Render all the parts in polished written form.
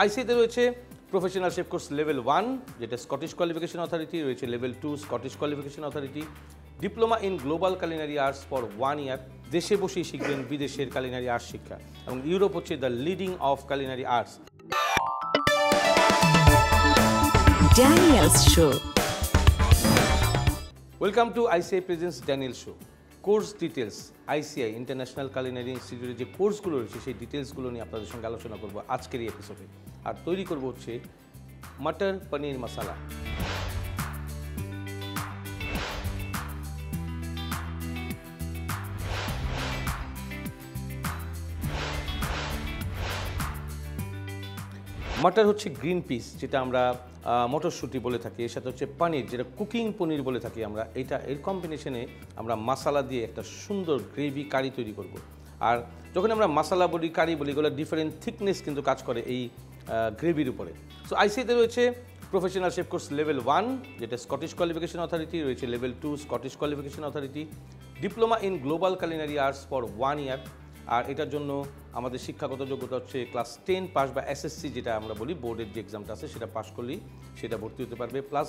আইসিএতে রয়েছে professional chef course level 1 যেটা Scottish qualification authority, রয়েছে level 2 Scottish qualification authority, diploma in global culinary arts for 1 ইয়ার। দেশে বসেই শিখবেন বিদেশের কুলিনারি আর্টস শিক্ষা, এবং ইউরোপ হচ্ছে the leading of culinary arts. Daniel's Show. Welcome to ICI presents Daniel show. Course details, ICI international culinary ইনস্টিটিউটের যে কোর্সগুলো রয়েছে সেই ডিটেলসগুলো নিয়ে আপনাদের সঙ্গে আলোচনা করব আজকের এই এপিসোডে। আর তৈরি করব হচ্ছে মটর পনির মশালা। মটর হচ্ছে গ্রিন পিস, যেটা আমরা মটরশুঁটি বলে থাকি, এর সাথে হচ্ছে পনির, যেটা কুকিং পনির বলে থাকি আমরা। এর কম্বিনেশনে আমরা মশালা দিয়ে একটা সুন্দর গ্রেভি কারি তৈরি করব। আর যখন আমরা মশালা বলি, কারি বলি, এগুলো ডিফারেন্ট থিকনেস কিন্তু কাজ করে এই গ্রেভির উপরে। সো আইসিএতে রয়েছে প্রফেশনাল শেফ কোর্স লেভেল 1 যেটা স্কটিশ কোয়ালিফিকেশন অথরিটি, রয়েছে level 2 Scottish qualification authority, diploma in global culinary arts for 1 ইয়ার। আর এটার জন্য আমাদের শিক্ষাগত যোগ্যতা হচ্ছে ক্লাস 10 পাস বা এসএসসি, যেটা আমরা বলি বোর্ডের যে এক্সামটা আছে সেটা পাস করলেই সেটা ভর্তি হতে পারবে। প্লাস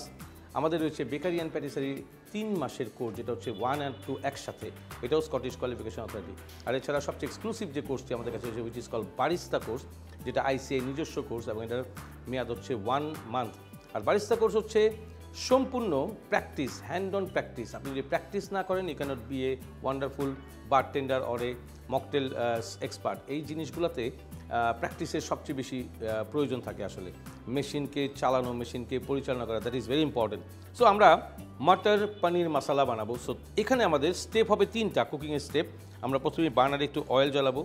আমাদের রয়েছে বেকারি অ্যান্ড প্যাটিসারি 3 মাসের কোর্স, যেটা হচ্ছে 1 and 2 একসাথে, এটাও স্কটিশ কোয়ালিফিকেশন অথরিটি। আর এছাড়া সবচেয়ে এক্সক্লুসিভ যে কোর্সটি আমাদের কাছে হচ্ছে which is call barista course, যেটা আইসিআই নিজস্ব কোর্স, এবং এটার মেয়াদ হচ্ছে 1 মান্থ। আর বারিস্তা কোর্স হচ্ছে সম্পূর্ণ প্র্যাকটিস, হ্যান্ড অন প্র্যাকটিস। আপনি যদি প্র্যাকটিস না করেন, you cannot be a wonderful bartender or a mocktail expert. এই জিনিসগুলোতে প্র্যাকটিসের সবচেয়ে বেশি প্রয়োজন থাকে আসলে। মেশিনকে চালানো, মেশিনকে পরিচালনা করা, that is very important. So আমরা মটর পনির মশালা বানাবো। সো এখানে আমাদের স্টেপ হবে 3টা কুকিংয়ের স্টেপ। আমরা প্রথমে বার্নারে একটু অয়েল জ্বালাবো।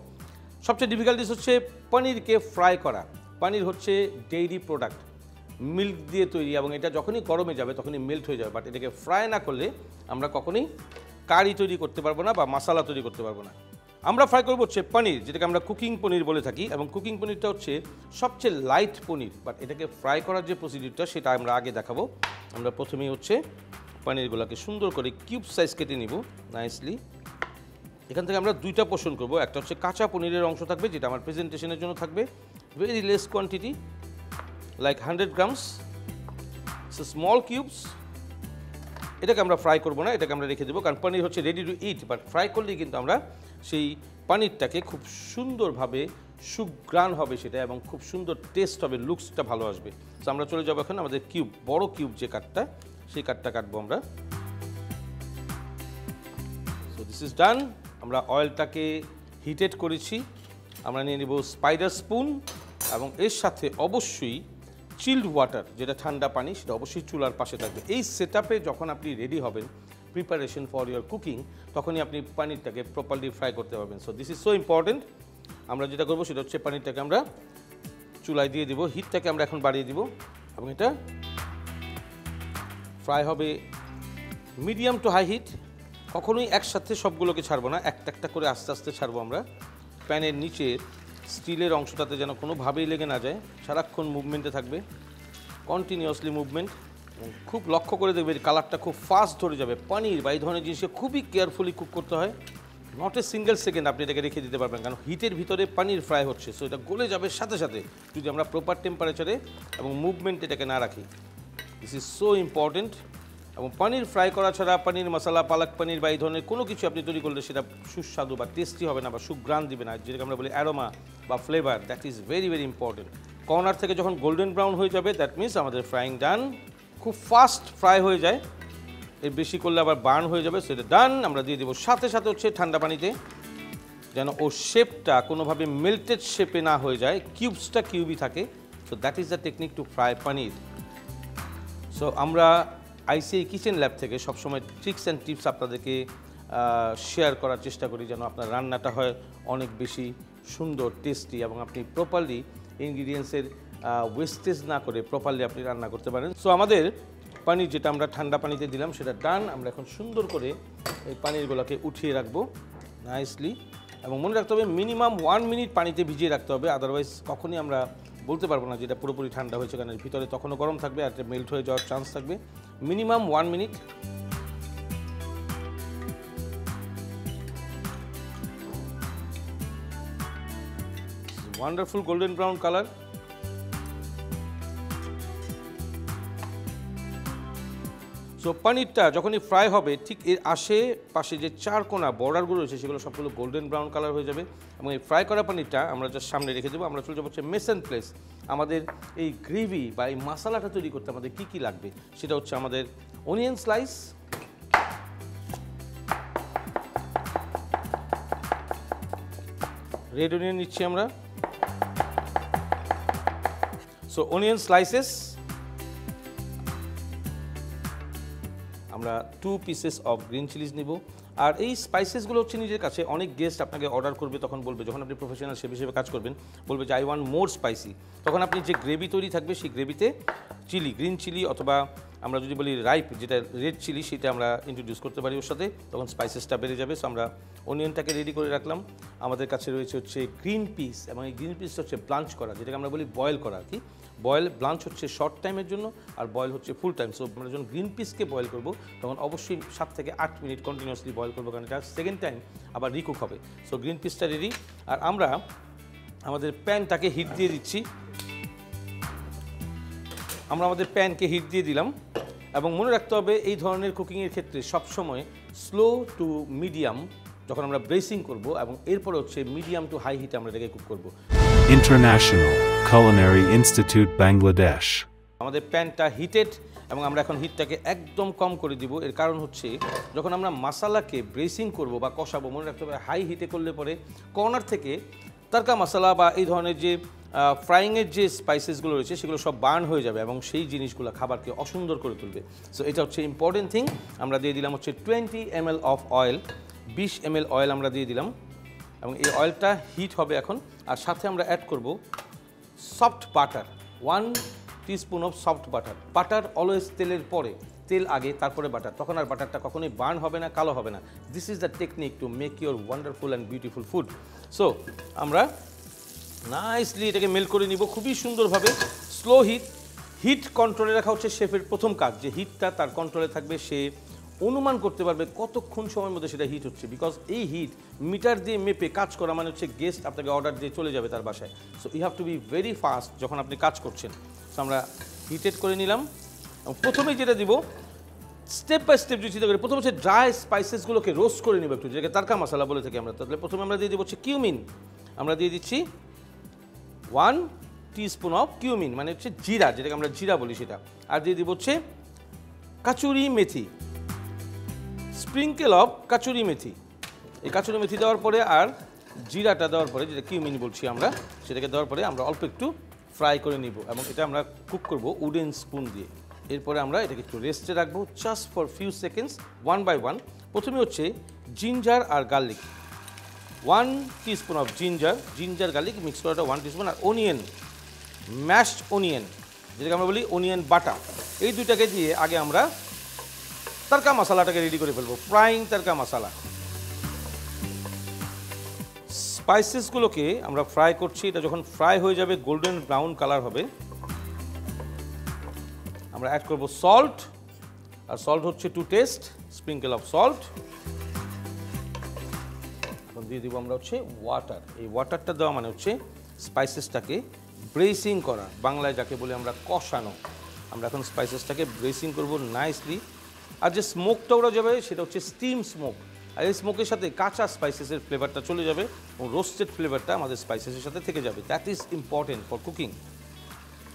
সবচেয়ে ডিফিকাল্টিস হচ্ছে পনিরকে ফ্রাই করা। পনির হচ্ছে ডেইরি প্রোডাক্ট, মিল্ক দিয়ে তৈরি, এবং এটা যখনই গরমে যাবে তখনই মেল্ট হয়ে যাবে। বাট এটাকে ফ্রাই না করলে আমরা কখনোই কারি তৈরি করতে পারবো না বা মশালা তৈরি করতে পারবো না। আমরা ফ্রাই করবো হচ্ছে পনির, যেটাকে আমরা কুকিং পনির বলে থাকি, এবং কুকিং পনিরটা হচ্ছে সবচেয়ে লাইট পনির। বাট এটাকে ফ্রাই করার যে প্রসিডিউরটা সেটা আমরা আগে দেখাবো। আমরা প্রথমেই হচ্ছে পনিরগুলোকে সুন্দর করে কিউব সাইজ কেটে নিব নাইসলি। এখান থেকে আমরা 2টা পোর্শন করবো। একটা হচ্ছে কাঁচা পনিরের অংশ থাকবে, যেটা আমার প্রেজেন্টেশনের জন্য থাকবে, very less quantity, like 100 grams, small cubes. এটাকে আমরা ফ্রাই করবো না, এটাকে আমরা রেখে দেবো, কারণ পনির হচ্ছে ready to it. But fry করলেই কিন্তু আমরা সেই পনিরটাকে খুব সুন্দরভাবে সুঘ্রাণ হবে সেটা, এবং খুব সুন্দর টেস্ট হবে, লুকসটা ভালো আসবে। তো আমরা চলে যাবো এখন আমাদের কিউব, বড় কিউব যে কাটটা, সেই কাটটা কাটবো আমরা। So this is done. আমরা অয়েলটাকে হিটেড করেছি। আমরা নিয়ে নেব স্পাইডার স্পুন, এবং এর সাথে অবশ্যই চিল্ড ওয়াটার, যেটা ঠান্ডা পানি, সেটা অবশ্যই চুলার পাশে থাকবে। এই সেটআপে যখন আপনি রেডি হবেন প্রিপারেশন ফর ইয়োর কুকিং, তখনই আপনি পানিরটাকে প্রপারলি ফ্রাই করতে পারবেন। So this is so important. আমরা যেটা করবো সেটা হচ্ছে পানিরটাকে আমরা চুলায় দিয়ে দিব, হিটটাকে আমরা এখন বাড়িয়ে দিব, এবং এটা ফ্রাই হবে মিডিয়াম টু হাই হিট। কখনোই একসাথে সবগুলোকে ছাড়বো না, একটা একটা করে আস্তে আস্তে ছাড়বো আমরা। প্যানের নিচের স্টিলের অংশটাতে যেন কোনোভাবেই লেগে না যায়, সারাক্ষণ মুভমেন্টে থাকবে, কন্টিনিউয়াসলি মুভমেন্ট। খুব লক্ষ্য করে দেখবে কালারটা খুব ফাস্ট ধরে যাবে। পনির বা এই ধরনের জিনিসকে খুবই কেয়ারফুলি কুক করতে হয়, নট এ সিঙ্গেল সেকেন্ড আপনি এটাকে রেখে দিতে পারবেন, কারণ হিটের ভিতরে পনির ফ্রাই হচ্ছে। সো এটা গলে যাবে সাথে সাথে যদি আমরা প্রপার টেম্পারেচারে এবং মুভমেন্ট এটাকে না রাখি। This is so important. এবং পনির ফ্রাই করা ছাড়া পনির মশলা, পালক পনির বা এই ধরনের কোনো কিছু আপনি তৈরি করলে সেটা সুস্বাদু বা টেস্টি হবে না, বা সুঘ্রাণ দিবে না, যেটাকে আমরা বলি অ্যারোমা বা flavour. That is very very important. Corner থেকে যখন গোল্ডেন ব্রাউন হয়ে যাবে, দ্যাট মিনস আমাদের ফ্রাইং ডান। খুব ফাস্ট ফ্রাই হয়ে যায়, এর বেশি করলে আবার বার্ন হয়ে যাবে, সেটা ডান। আমরা দিয়ে দেবো সাথে সাথে হচ্ছে ঠান্ডা পানিতে, যেন ওর শেপটা কোনোভাবে মেল্টেড শেপে না হয়ে যায়, কিউবসটা কিউবই থাকে। So that is the technique two fry paneer. So আমরা আইসিআই কিচেন ল্যাব থেকে সবসময় ট্রিক্স অ্যান্ড টিপস আপনাদেরকে শেয়ার করার চেষ্টা করি, যেন আপনার রান্নাটা হয় অনেক বেশি সুন্দর, টেস্টি, এবং আপনি প্রপারলি ইনগ্রিডিয়েন্টসের ওয়েস্টেজ না করে প্রপারলি আপনি রান্না করতে পারেন। সো আমাদের পনির যেটা আমরা ঠান্ডা পানিতে দিলাম সেটা ডান। আমরা এখন সুন্দর করে এই পনিরগুলোকে উঠিয়ে রাখবো নাইসলি, এবং মনে রাখতে হবে মিনিমাম 1 মিনিট পানিতে ভিজিয়ে রাখতে হবে, আদারওয়াইজ কখনই আমরা বলতে পারবো না যেটা পুরোপুরি ঠান্ডা হয়েছে, কারণ ভিতরে তখনও গরম থাকবে আর মেল্ট হয়ে যাওয়ার চান্স থাকবে। Minimum 1 minute. Wonderful golden brown colour. So পনিরটা যখনই ফ্রাই হবে ঠিক এর আশেপাশে যে 4 কোণা বর্ডারগুলো রয়েছে সেগুলো সবগুলো গোল্ডেন ব্রাউন কালার হয়ে যাবে এবং এই ফ্রাই করা পনিরটা আমরা জাস্ট সামনে রেখে দেবো। আমরা চলে যাবো হচ্ছে মেস এন্ড প্লেস। আমাদের এই গ্রেভি বা এই মশলাটা তৈরি করতে আমাদের কী কী লাগবে সেটা হচ্ছে আমাদের অনিয়ন স্লাইস, রেড অনিয়ন নিচ্ছি আমরা। সো অনিয়ন স্লাইসেস আমরা 2 পিসেস অফ গ্রিন চিলিজ নিব। আর এই স্পাইসেসগুলো হচ্ছে নিজের কাছে অনেক গেস্ট আপনাকে অর্ডার করবে, তখন বলবে, যখন আপনি প্রফেশনাল শেফ হিসেবে কাজ করবেন, বলবে যে আই ওয়ান্ট মোর স্পাইসি, তখন আপনি যে গ্রেভি তৈরি থাকবে সেই গ্রেভিতে চিলি, গ্রিন চিলি অথবা আমরা যদি বলি রাইপ যেটা রেড চিলি, সেটা আমরা ইন্ট্রোডিউস করতে পারি ওর সাথে, তখন স্পাইসেসটা বেড়ে যাবে। সো আমরা অনিয়নটাকে রেডি করে রাখলাম। আমাদের কাছে রয়েছে হচ্ছে গ্রিন পিস, এবং এই গ্রিন পিসটা হচ্ছে ব্লাঞ্চ করা, যেটাকে আমরা বলি বয়েল করা আর কি। বয়েল ব্লাঞ্চ হচ্ছে শর্ট টাইমের জন্য আর বয়েল হচ্ছে ফুল টাইম। সো আমরা যখন গ্রিন পিসকে বয়েল করব তখন অবশ্যই 7 থেকে 8 মিনিট কন্টিনিউয়াসলি বয়েল করবো, কারণ এটা সেকেন্ড টাইম আবার রিকুক হবে। সো গ্রিন পিসটা রেডি। আর আমরা আমাদের প্যানটাকে হিট দিয়ে দিচ্ছি। আমরা আমাদের প্যানকে হিট দিয়ে দিলাম, এবং মনে রাখতে হবে এই ধরনের কুকিংয়ের ক্ষেত্রে সবসময় স্লো টু মিডিয়াম যখন আমরা ব্রেসিং করব, এবং এরপরে হচ্ছে মিডিয়াম টু হাই হিটে আমরা এটাকে কুক করব। International Culinary Institute, Bangladesh. আমাদের প্যানটা হিটেড, এবং আমরা এখন হিটটাকে একদম কম করে দিব। এর কারণ হচ্ছে যখন আমরা মশলাকে ব্রেসিং করব বা কষাবো, মনে রাখতে হবে হাই হিটে করলে পরে কর্নার থেকে তড়কা মশলা বা এই ধরনের যে ফ্রাইংয়ের যে স্পাইসেসগুলো রয়েছে সেগুলো সব বার্ন হয়ে যাবে, এবং সেই জিনিসগুলো খাবারকে অসুন্দর করে তুলবে। সো এটা হচ্ছে ইম্পর্টেন্ট থিং। আমরা দিয়ে দিলাম হচ্ছে 20 ml of oil, 20 ml oil আমরা দিয়ে দিলাম, এবং এই অয়েলটা হিট হবে এখন। আর সাথে আমরা অ্যাড করব soft butter, 1 teaspoon of soft butter. Butter always তেলের পরে, তেল আগে তারপরে বাটার, তখন আর বাটারটা কখনোই বার্ন হবে না, কালো হবে না। This is the technique to make your wonderful and beautiful food. So আমরা নাইসলি এটাকে মেল্ট করে নিব খুবই সুন্দরভাবে। স্লো হিট কন্ট্রোলে রাখা হচ্ছে শেফের প্রথম কাজ, যে হিটটা তার কন্ট্রোলে থাকবে, সে অনুমান করতে পারবে কতক্ষণ সময়ের মধ্যে সেটা হিট হচ্ছে। বিকজ এই হিট মিটার দিয়ে মেপে কাজ করা মানে হচ্ছে গেস্ট আপনাকে অর্ডার দিয়ে চলে যাবে তার বাসায়। So you have to be very fast যখন আপনি কাজ করছেন। সো আমরা হিটেড করে নিলাম, এবং প্রথমেই যেটা দিব স্টেপ বাই স্টেপ যদি চিন্তা করি, প্রথমে হচ্ছে ড্রাই স্পাইসেসগুলোকে রোস্ট করে নিব একটু, যেটাকে তড়কা মশলা বলে থাকি আমরা। তাহলে প্রথমে আমরা দিয়ে দিব হচ্ছে কিউমিন। আমরা দিয়ে দিচ্ছি 1 টিস্পুন অফ কিউমিন, মানে হচ্ছে জিরা, যেটাকে আমরা জিরা বলি সেটা। আর দিয়ে দিব হচ্ছে কাচুরি মেথি, স্প্রিঙ্কেল অফ কাচুরি মেথি। এই কাচুরি মেথি দেওয়ার পরে আর জিরাটা দেওয়ার পরে, যেটা কিউমিন বলছি আমরা, সেটাকে দেওয়ার পরে আমরা অল্প একটু ফ্রাই করে নিব, এবং এটা আমরা কুক করব উডেন স্পুন দিয়ে। এরপরে আমরা এটাকে একটু রেস্টে রাখবো just for few seconds, 1 by 1। প্রথমে হচ্ছে জিঞ্জার আর garlic, 1 teaspoon of ginger garlic mix করাটা 1 টিস্পুন। আর অনিয়ন, ম্যাশড অনিয়ন, যেটাকে আমরা বলি অনিয়ন বাটা, এই দুইটাকে দিয়ে আগে আমরা তড়কা মশলাটাকে রেডি করে ফেলবো, ফ্রাইং তড়কা মশলা। স্পাইসেসগুলোকে আমরা ফ্রাই করছি, এটা যখন ফ্রাই হয়ে যাবে গোল্ডেন ব্রাউন কালার হবে, আমরা অ্যাড করব সল্ট। আর সল্ট হচ্ছে to taste, sprinkle of salt. এখন দিয়ে দিব আমরা হচ্ছে ওয়াটার। এই ওয়াটারটা দেওয়া মানে হচ্ছে স্পাইসেসটাকে ব্রেসিং করা, বাংলায় যাকে বলি আমরা কষানো। আমরা এখন স্পাইসেসটাকে ব্রেসিং করব নাইসলি। আর যে স্মোকটা ওরা যাবে সেটা হচ্ছে স্টিম স্মোক, আর এই স্মোকের সাথে কাঁচা স্পাইসেসের ফ্লেভারটা চলে যাবে, এবং রোস্টেড ফ্লেভারটা আমাদের স্পাইসেসের সাথে থেকে যাবে। That is important for cooking.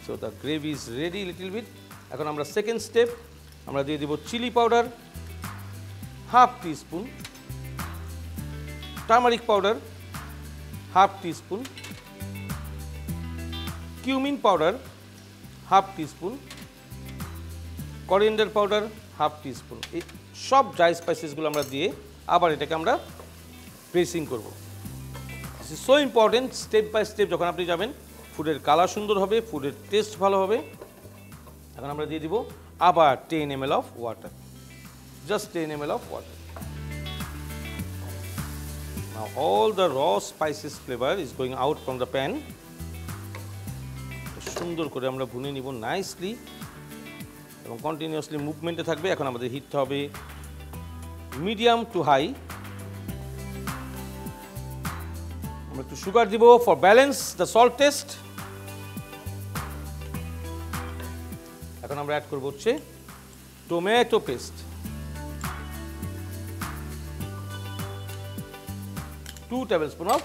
So the gravy is ready little bit. এখন আমরা সেকেন্ড স্টেপ, আমরা দিয়ে দিব chilli powder 1/2 teaspoon, turmeric powder 1/2 teaspoon, cumin powder 1/2 teaspoon, coriander powder 1/2 teaspoon. এই সব ড্রাই স্পাইসেসগুলো আমরা দিয়ে আবার এটাকে আমরা ব্রেসিং করব। This is so important. Step by step যখন আপনি যাবেন, ফুডের কালার সুন্দর হবে, ফুডের টেস্ট ভালো হবে। এখন আমরা দিয়ে দিব আবার 10 ml of water, just 10 ml of water. Now all the raw spices flavor is going out from the pan. সুন্দর করে আমরা ভুনে নিব নাইসলি, এবং কন্টিনিউয়াসলি মুভমেন্টে থাকবে। এখন আমাদের হিটটা হবে মিডিয়াম টু হাই। আমরা একটু সুগার দিব for balance the salt test. এখন আমরা অ্যাড করবো হচ্ছে tomato paste, 2 tablespoons of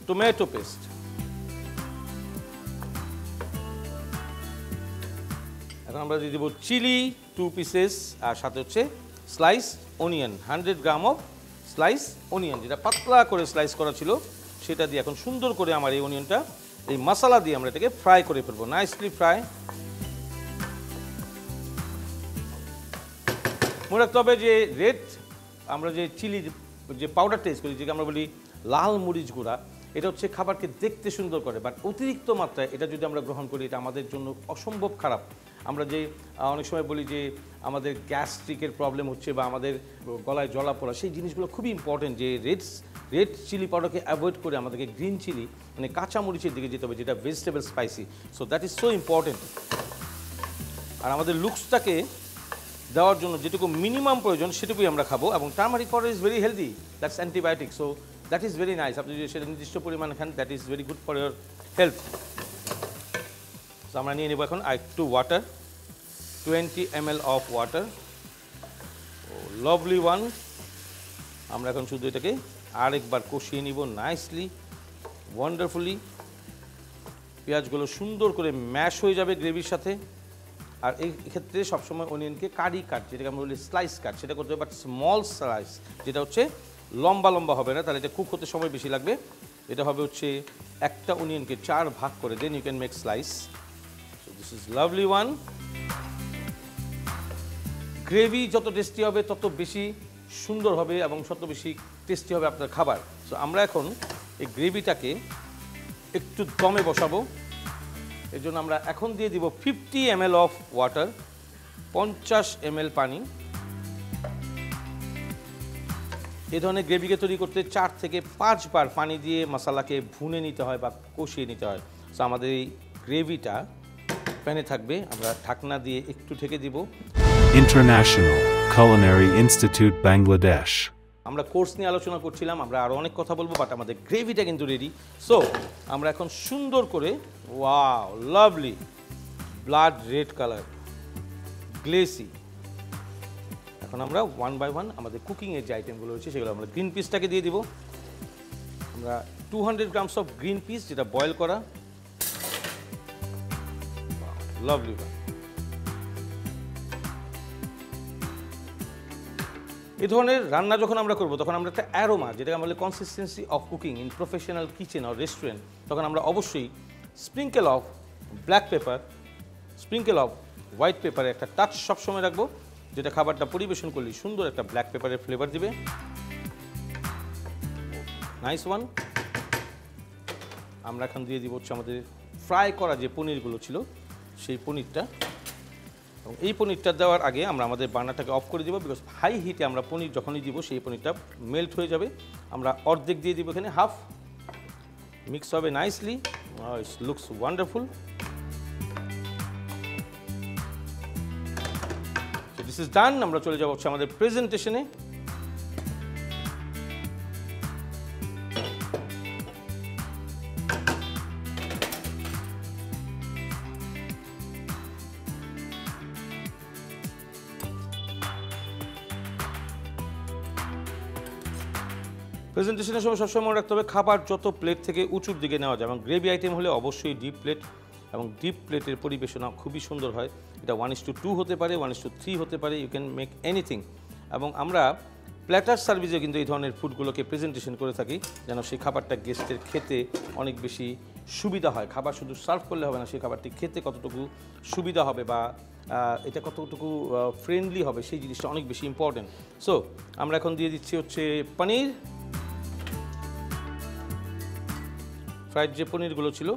tomato paste, এখন আমরা দিয়ে দেব চিলি 2 পিসেস, আর সাথে হচ্ছে slice onion 100 gram of slice onion, যেটা পাতলা করে স্লাইস করা ছিল সেটা দিয়ে এখন সুন্দর করে আমার এই অনিয়নটা এই মশলা দিয়ে আমরা এটাকে ফ্রাই করে ফেলবো, নাইসলি ফ্রাই। মনে রাখতে হবে যে রেড আমরা যে চিলি যে পাউডারটা ইউজ করি, যেটা আমরা বলি লাল মরিচ গুঁড়া, এটা হচ্ছে খাবারকে দেখতে সুন্দর করে, বাট অতিরিক্ত মাত্রায় এটা যদি আমরা গ্রহণ করি এটা আমাদের জন্য অসম্ভব খারাপ। আমরা যে অনেক সময় বলি যে আমাদের গ্যাস্ট্রিকের প্রবলেম হচ্ছে বা আমাদের গলায় জ্বলা পোড়া, সেই জিনিসগুলো খুবই ইম্পর্টেন্ট, যে রেড চিলি পাউডারকে অ্যাভয়েড করে আমাদেরকে গ্রিন চিলি মানে কাঁচা মরিচের দিকে যেতে হবে, যেটা vegetable spicy. So that is so important. আর আমাদের লুকসটাকে দেওয়ার জন্য যেটুকু মিনিমাম প্রয়োজন সেটুকুই আমরা খাবো, এবং turmeric powder is very healthy, that's antibiotic, so that is very nice. আপনি যদি সেটা নির্দিষ্ট পরিমাণে খান that is very good for your health. So আমরা নিয়ে নেব এখন একটু water, 20 ml of water, lovely one. আমরা এখন শুধু এটাকে আরেকবার কষিয়ে নিব নাইসলি, ওয়ান্ডারফুলি। পেঁয়াজগুলো সুন্দর করে ম্যাশ হয়ে যাবে গ্রেভির সাথে। আর এই ক্ষেত্রে সবসময় অনিয়নকে কারি কাট, যেটাকে আমরা বলি স্লাইস কাট, সেটা করতে হবে, বাট স্মল স্লাইস, যেটা হচ্ছে লম্বা লম্বা হবে না, তাহলে এটা কুক হতে সময় বেশি লাগবে। এটা হবে হচ্ছে একটা অনিয়নকে 4 ভাগ করে, then you can make slice. So this is lovely one. Gravy যত টেস্টি হবে তত বেশি সুন্দর হবে এবং তত বেশি টেস্টি হবে আপনার খাবার। সো আমরা এখন এই গ্রেভিটাকে একটু দমে বসাবো। এর জন্য আমরা এখন দিয়ে দিব 50 ml অফ ওয়াটার, 50 ml পানি। এই ধরনের গ্রেভিকে তৈরি করতে 4 থেকে 5 বার পানি দিয়ে মশলাকে ভুনে নিতে হয় বা কষিয়ে নিতে হয়। সো আমাদের এই গ্রেভিটা প্যানে থাকবে, আমরা ঢাকনা দিয়ে একটু ঢেকে দিব। International Culinary Institute, Bangladesh. আমরা কোর্স নিয়ে আলোচনা করছিলাম, আমরা আরও অনেক কথা বলবো, বাট আমাদের গ্রেভিটা কিন্তু রেডি। সো আমরা এখন সুন্দর করে, wow lovely blood red colour, glossy. এখন আমরা 1 বাই 1 আমাদের কুকিংয়ের যে আইটেমগুলো রয়েছে সেগুলো আমরা গ্রিন পিসটাকে দিয়ে দিব। আমরা 200 গ্রামস অফ গ্রিন পিস, যেটা বয়েল করা, লাভলি। এই ধরনের রান্না যখন আমরা করব তখন আমরা একটা অ্যারোমা, যেটাকে আমরা বলি consistency of cooking in professional kitchen or restaurant, তখন আমরা অবশ্যই sprinkle of black pepper, sprinkle off white পেপারে একটা টাচ সবসময় রাখবো, যেটা খাবারটা পরিবেশন করলে সুন্দর একটা ব্ল্যাক পেপারের ফ্লেভার দিবে। Nice one. আমরা এখন দিয়ে দিব হচ্ছে আমাদের ফ্রাই করা যে পনিরগুলো ছিল সেই পনিরটা, এবং এই পনিরটা দেওয়ার আগে আমরা আমাদের বার্নারটাকে অফ করে দিব, বিকজ হাই হিটে আমরা পনির যখনই দিব সেই পনিরটা মেল্ট হয়ে যাবে। আমরা অর্ধেক দিয়ে দিব, এখানে হাফ, মিক্স হবে nicely, it looks wonderful. So this is done. আমরা চলে যাব হচ্ছে আমাদের প্রেজেন্টেশনে। প্রেজেন্টেশনের সময় সবসময় মনে রাখতে হবে খাবার যত প্লেট থেকে উঁচুর দিকে নেওয়া যায়, এবং গ্রেভি আইটেম হলে অবশ্যই ডিপ প্লেট, এবং ডিপ প্লেটের পরিবেশনা খুবই সুন্দর হয়। এটা 1:2 হতে পারে, 1:3 হতে পারে, ইউ ক্যান মেক এনিথিং। এবং আমরা প্ল্যাটার সার্ভিসে কিন্তু এই ধরনের ফুডগুলোকে প্রেজেন্টেশন করে থাকি, যেন সেই খাবারটা গেস্টের খেতে অনেক বেশি সুবিধা হয়। খাবার শুধু সার্ভ করলে হবে না, সেই খাবারটি খেতে কতটুকু সুবিধা হবে বা এটা কতটুকু ফ্রেন্ডলি হবে সেই জিনিসটা অনেক বেশি ইম্পর্টেন্ট। সো আমরা এখন দিয়ে দিচ্ছি হচ্ছে পনির, ফ্রাইড যে পনিরগুলো ছিল।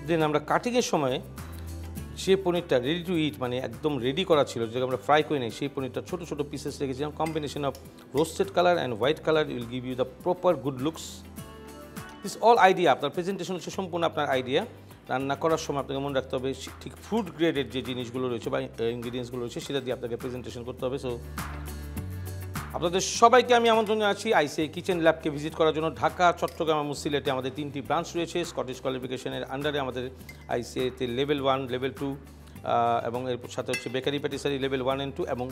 দেন আমরা কাটিংয়ের সময় যে পনিরটা রেডি টু ইট, মানে একদম রেডি করা ছিল, যেটাকে আমরা ফ্রাই করে নিই, সেই পনিরটা ছোটো ছোটো পিসেস রেখেছিলাম। Combination of roasted colour and white colour will give you the proper good looks. This all idea, আপনার প্রেজেন্টেশন হচ্ছে সম্পূর্ণ আপনার আইডিয়া। রান্না করার সময় আপনাকে মনে রাখতে হবে ঠিক ফুড গ্রেডের যে জিনিসগুলো রয়েছে বা ইনগ্রিডিয়েন্টসগুলো রয়েছে সেটা দিয়ে আপনাকে প্রেজেন্টেশন করতে হবে। সো আপনাদের সবাইকে আমি আমন্ত্রণ জানাচ্ছি আইসিআই কিচেন ল্যাবকে ভিজিট করার জন্য। ঢাকা, চট্টগ্রাম এবং সিলেটে আমাদের 3টি ব্রাঞ্চ রয়েছে। স্কটিশ কোয়ালিফিকেশনের আন্ডারে আমাদের আইসিআইতে লেভেল 1, লেভেল 2 এবং এর সাথে হচ্ছে বেকারি প্যাটিসারি লেভেল 1 and 2 এবং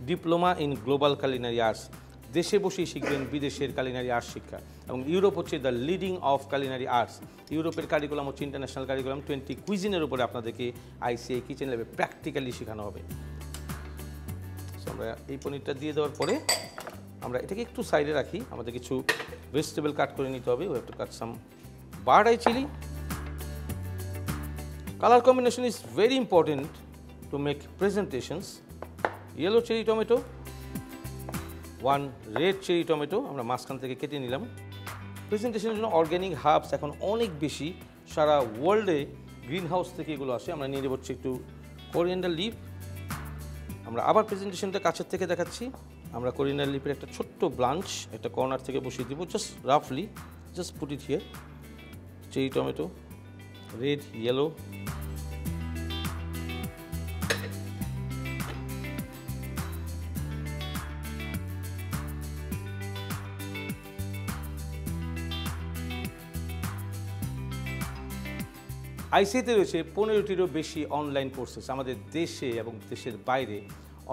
diploma in global culinary arts, দেশে বসেই শিখবেন বিদেশের কালিনারি আর্টস শিক্ষা। এবং ইউরোপ হচ্ছে the leading of culinary arts, ইউরোপের কারিকুলাম হচ্ছে ইন্টারন্যাশনাল কারিকুলাম। 20 কুইজিনের উপরে আপনাদেরকে আইসিআই কিচেন ল্যাবে প্র্যাকটিক্যালি শেখানো হবে। সো আমরা এই পনিরটা দিয়ে দেওয়ার পরে আমরা এটাকে একটু সাইডে রাখি, আমাদের কিছু ভেজিটেবল কাট করে নিতে হবে। We have to cut some bird eye chilli. Color combination is very important to make presentations. Yellow cherry tomato, one red cherry tomato আমরা মাঝখান থেকে কেটে নিলাম। প্রেজেন্টেশনের জন্য অর্গ্যানিক হার্বস এখন অনেক বেশি, সারা ওয়ার্ল্ডে গ্রিন হাউস থেকে এগুলো আসে। আমরা নিয়ে নেব একটু কোরিয়ান্ডার লিফ। আমরা আবার প্রেজেন্টেশনটা কাছের থেকে দেখাচ্ছি। আমরা কোরিয়ান্ডার লিফের একটা ছোট্ট ব্রাঞ্চ একটা কর্নার থেকে বসিয়ে দিব, জাস্ট রাফলি, just put it here. Cherry tomato, red, yellow, আইসিআইতে রয়েছে 15টিরও বেশি অনলাইন কোর্সেস। আমাদের দেশে এবং দেশের বাইরে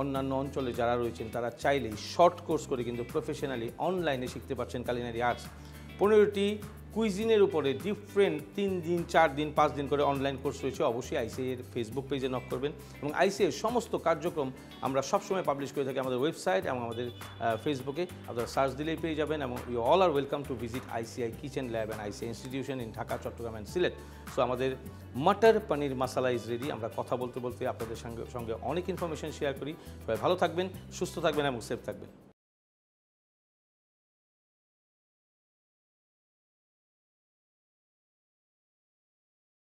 অন্যান্য অঞ্চলে যারা রয়েছেন তারা চাইলেই শর্ট কোর্স করে কিন্তু প্রফেশনালি অনলাইনে শিখতে পারছেন কালিনারি আর্টস। 15টি কুইজিনের উপরে ডিফারেন্ট 3 দিন 4 দিন 5 দিন করে অনলাইন কোর্স রয়েছে। অবশ্যই আইসিআই এর ফেসবুক পেজে নক করবেন এবং আইসিআই এর সমস্ত কার্যক্রম আমরা সবসময় পাবলিশ করে থাকি আমাদের ওয়েবসাইট এবং আমাদের ফেসবুকে। আপনারা সার্চ দিলেই পেয়ে যাবেন এবং you all are welcome to visit ICI kitchen lab and ICI institution in Dhaka, Chattogram and Sylhet. So আমাদের মটর পনির মশালা ইজ রেডি। আমরা কথা বলতে বলতে আপনাদের সঙ্গে অনেক ইনফরমেশন শেয়ার করি। সবাই ভালো থাকবেন, সুস্থ থাকবেন এবং সেফ থাকবেন।